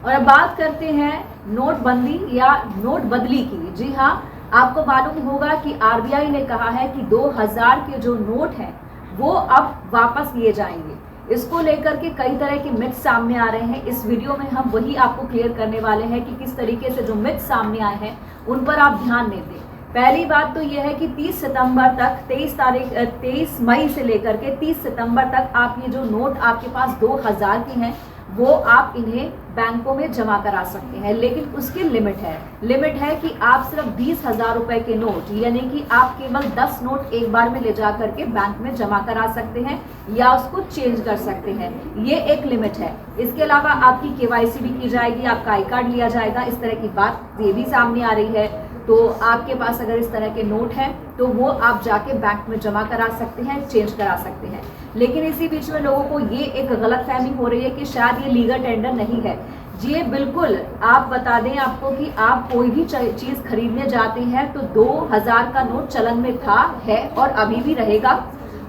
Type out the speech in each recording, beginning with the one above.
और अब बात करते हैं नोटबंदी या नोट बदली की। जी हाँ, आपको मालूम होगा कि आरबीआई ने कहा है कि 2000 के जो नोट हैं वो अब वापस लिए जाएंगे। इसको लेकर के कई तरह के मिथ सामने आ रहे हैं। इस वीडियो में हम वही आपको क्लियर करने वाले हैं कि किस तरीके से जो मिथ सामने आए हैं उन पर आप ध्यान नहीं दें। पहली बात तो यह है कि 30 सितंबर तक 23 मई से लेकर के 30 सितंबर तक आप ये जो नोट आपके पास 2000 के हैं वो आप इन्हें बैंकों में जमा करा सकते हैं, लेकिन उसकी लिमिट है कि आप सिर्फ 20,000 रुपए के नोट यानी कि आप केवल 10 नोट एक बार में ले जा करके बैंक में जमा करा सकते हैं या उसको चेंज कर सकते हैं। ये एक लिमिट है। इसके अलावा आपकी केवाईसी भी की जाएगी, आपका आई कार्ड लिया जाएगा, इस तरह की बात ये भी सामने आ रही है। तो आपके पास अगर इस तरह के नोट हैं तो वो आप जाके बैंक में जमा करा सकते हैं, चेंज करा सकते हैं। लेकिन इसी बीच में लोगों को ये एक गलतफहमी हो रही है कि शायद ये लीगल टेंडर नहीं है। जी बिल्कुल, आप बता दें आपको कि आप कोई भी चीज़ खरीदने जाते हैं तो 2000 का नोट चलन में था, है और अभी भी रहेगा।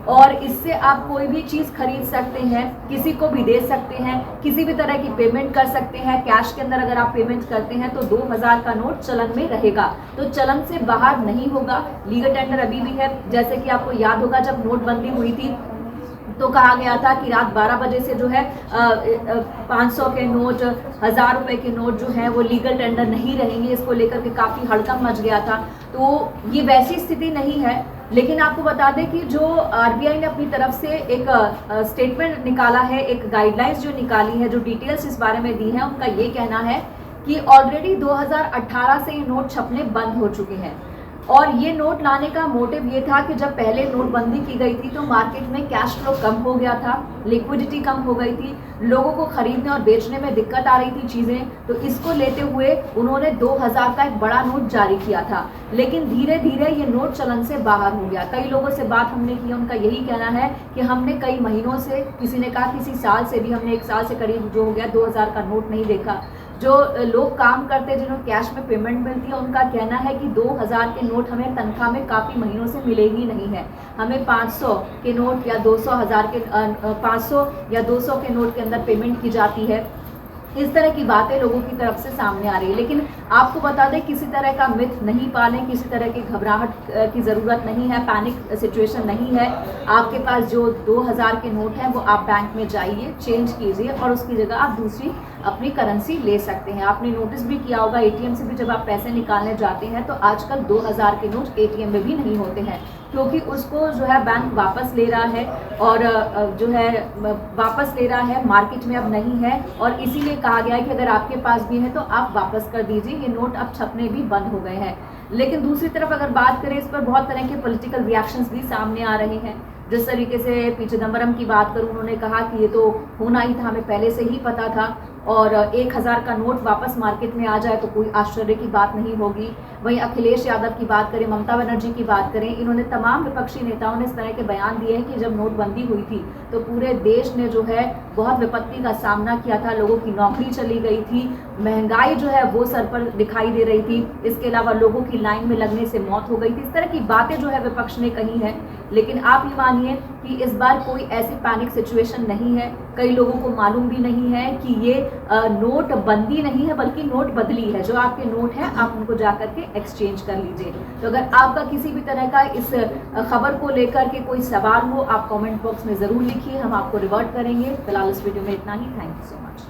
और इससे आप कोई भी चीज़ खरीद सकते हैं, किसी को भी दे सकते हैं, किसी भी तरह की पेमेंट कर सकते हैं। कैश के अंदर अगर आप पेमेंट करते हैं तो 2000 का नोट चलन में रहेगा, तो चलन से बाहर नहीं होगा। लीगल टेंडर अभी भी है। जैसे कि आपको याद होगा जब नोटबंदी हुई थी तो कहा गया था कि रात 12 बजे से जो है 500 के नोट, 1000 रुपए के नोट जो है वो लीगल टेंडर नहीं रहेंगे। इसको लेकर के काफ़ी हड़कंप मच गया था। तो ये वैसी स्थिति नहीं है। लेकिन आपको बता दें कि जो आरबीआई ने अपनी तरफ से एक स्टेटमेंट निकाला है, एक गाइडलाइंस जो निकाली है, जो डिटेल्स इस बारे में दी हैं, उनका ये कहना है कि ऑलरेडी 2018 से ये नोट छपने बंद हो चुके हैं। और ये नोट लाने का मोटिव ये था कि जब पहले नोटबंदी की गई थी तो मार्केट में कैश फ्लो कम हो गया था, लिक्विडिटी कम हो गई थी, लोगों को खरीदने और बेचने में दिक्कत आ रही थी चीज़ें। तो इसको लेते हुए उन्होंने 2000 का एक बड़ा नोट जारी किया था। लेकिन धीरे धीरे ये नोट चलन से बाहर हो गया। कई लोगों से बात हमने की, उनका यही कहना है कि हमने कई महीनों से, किसी ने कहा किसी साल से भी, हमने 1 साल से करीब जो हो गया 2000 का नोट नहीं देखा। जो लोग काम करते हैं, जिन्हें कैश में पेमेंट मिलती है, उनका कहना है कि 2000 के नोट हमें तनख्वाह में काफ़ी महीनों से मिले ही नहीं है। हमें 500 के नोट या 500 या 200 के नोट के अंदर पेमेंट की जाती है। इस तरह की बातें लोगों की तरफ से सामने आ रही है। लेकिन आपको बता दें, किसी तरह का मिथ नहीं पालें, किसी तरह की घबराहट की ज़रूरत नहीं है, पैनिक सिचुएशन नहीं है। आपके पास जो 2000 के नोट हैं वो आप बैंक में जाइए, चेंज कीजिए और उसकी जगह आप दूसरी अपनी करेंसी ले सकते हैं। आपने नोटिस भी किया होगा, एटीएम से भी जब आप पैसे निकालने जाते हैं तो आजकल 2000 के नोट एटीएम में भी नहीं होते हैं, क्योंकि उसको जो है बैंक वापस ले रहा है और जो है वापस ले रहा है, मार्केट में अब नहीं है। और इसीलिए कहा गया है कि अगर आपके पास भी है तो आप वापस कर दीजिए। ये नोट अब छपने भी बंद हो गए हैं। लेकिन दूसरी तरफ अगर बात करें, इस पर बहुत तरह के पॉलिटिकल रिएक्शंस भी सामने आ रहे हैं। जिस तरीके से पी चिदम्बरम की बात करूं, उन्होंने कहा कि ये तो होना ही था, हमें पहले से ही पता था और 1000 का नोट वापस मार्केट में आ जाए तो कोई आश्चर्य की बात नहीं होगी। वहीं अखिलेश यादव की बात करें, ममता बनर्जी की बात करें, इन्होंने तमाम विपक्षी नेताओं ने इस तरह के बयान दिए हैं कि जब नोटबंदी हुई थी तो पूरे देश ने जो है बहुत विपत्ति का सामना किया था। लोगों की नौकरी चली गई थी, महंगाई जो है वो सर पर दिखाई दे रही थी, इसके अलावा लोगों की लाइन में लगने से मौत हो गई थी। इस तरह की बातें जो है विपक्ष ने कही है। लेकिन आप ये मानिए कि इस बार कोई ऐसी पैनिक सिचुएशन नहीं है। कई लोगों को मालूम भी नहीं है कि ये नोट बंदी नहीं है बल्कि नोट बदली है। जो आपके नोट हैं आप उनको जाकर के एक्सचेंज कर लीजिए। तो अगर आपका किसी भी तरह का इस खबर को लेकर के कोई सवाल हो, आप कमेंट बॉक्स में ज़रूर लिखिए, हम आपको रिवर्ट करेंगे। फिलहाल इस वीडियो में इतना ही। Thank you so much.